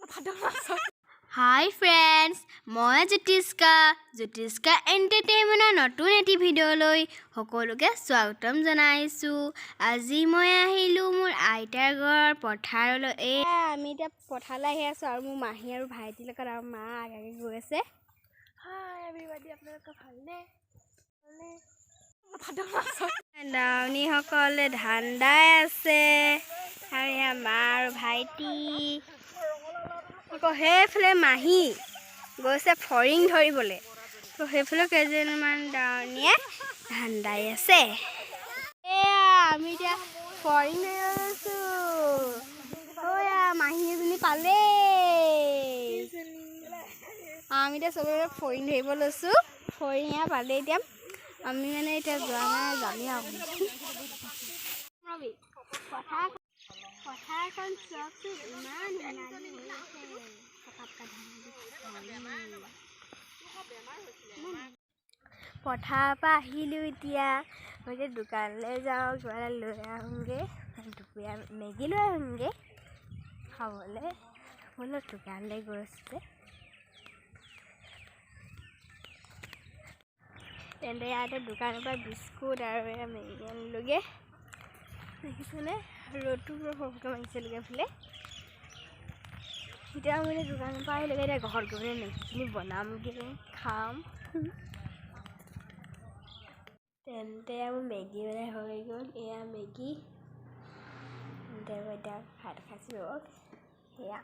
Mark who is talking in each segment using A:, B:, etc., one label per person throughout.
A: Hi friends, মই জ্যোতিষ্কা এণ্টাৰটেইনমেণ্টৰ নতুন এটি ভিডিঅ'লৈ সকলোকে স্বাগতম জনাইছোঁ। আজি মই আহিলোঁ মোৰ আইতাৰ ঘৰ পথাৰলৈ। আমি এতিয়া পথাৰলৈ আহি আছোঁ আৰু মোৰ মাহী আৰু ভাইটিৰ লগত আৰু মা আগে গৈ আছে। হাই এভৰিবডি, আপোনালোকে ভালনে? দাৱনীসকলে ধান দাই আছে আৰু এয়া মা আৰু ভাইটি। আকৌ সেইফালে মাহী গৈছে ফৰিং ধৰিবলৈ। সেইফালে কেইজনমান দাৱনীয়ে ধান দাই আছে। এয়া আমি এতিয়া ফৰিং ধৰিব লৈছোঁ। মাহী এজনী পালেই। আমি এতিয়া চবেই ফৰিং ধৰিব লৈছোঁ। ফৰিং এয়া পালেই এতিয়া। আমি মানে এতিয়া যোৱা নাই, যামেই আৰু। পথাৰখন চোৱাচোন, ইমান পথাৰৰ পৰা আহিলোঁ এতিয়া। মই এতিয়া দোকানলৈ যাওঁ, কিবা এটা লৈ আহোঁগৈ। দুপৰীয়া মেগী লৈ আহোঁগৈ খাবলৈ। মই দোকানলৈ গৈছোঁ। তেন্তে ইয়াতে দোকানৰ পৰা বিস্কুট আৰু এয়া মেগী আনিলোগৈ। দেখিছেনে ৰ'দটো বৰ সৰহকৈ মাৰিছিলগৈ এইফালে। এতিয়া আমি দোকানৰ পৰা আহিলোগৈ। এতিয়া ঘৰত গৈ পেলাই মেগীখিনি বনামগৈ, খাম। তেন্তে মোৰ মেগী বনাই হৈ গ'ল। এয়া মেগী। তেন্তে মই এতিয়া ভাত খাইছোঁ। সেয়া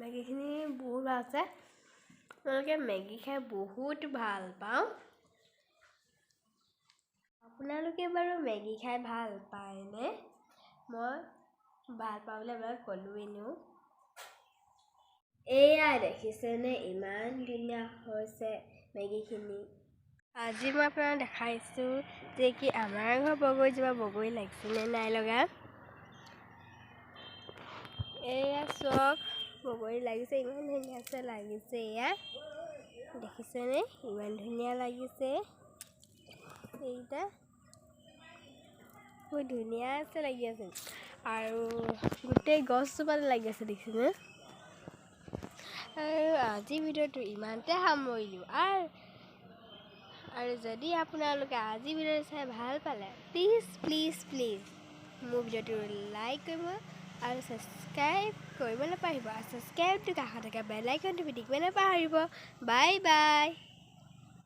A: মেগীখিনি বহুত ভাল আছে। আপোনালোকে মেগী খাই বহুত ভাল পাওঁ। আপোনালোকে বাৰু মেগী খাই ভাল পায়নে? মই ভাল পাওঁ বুলি আপোনাক ক'লোঁ এনেও। এয়া দেখিছেনে ইমান ধুনীয়া হৈছে মেগীখিনি। আজি মই আপোনাক দেখাইছোঁ যে কি আমাৰ ঘৰ বগৰী লাগিছেনে নাই লগা। এয়া চব বগৰী লাগিছে, ইমান ধুনীয়াছে লাগিছে। এয়া দেখিছেনে ইমান ধুনীয়া লাগিছে। এইকেইটা বহুত ধুনীয়াছে লাগি আছে আৰু গোটেই গছজোপাতে লাগি আছে, দেখিছেনে? আৰু আজি ভিডিঅ'টো ইমানতে সামৰিলোঁ। আৰু যদি আপোনালোকে আজি ভিডিঅ'টো চাই ভাল পালে প্লিজ মোৰ ভিডিঅ'টো লাইক কৰিব আৰু ছাবস্ক্ৰাইব কৰিব নাপাহৰিব। আৰু ছাবস্ক্ৰাইবটো কাষত থকা বেল আইকনটো টিপিব নাপাহৰিব। Bye bye.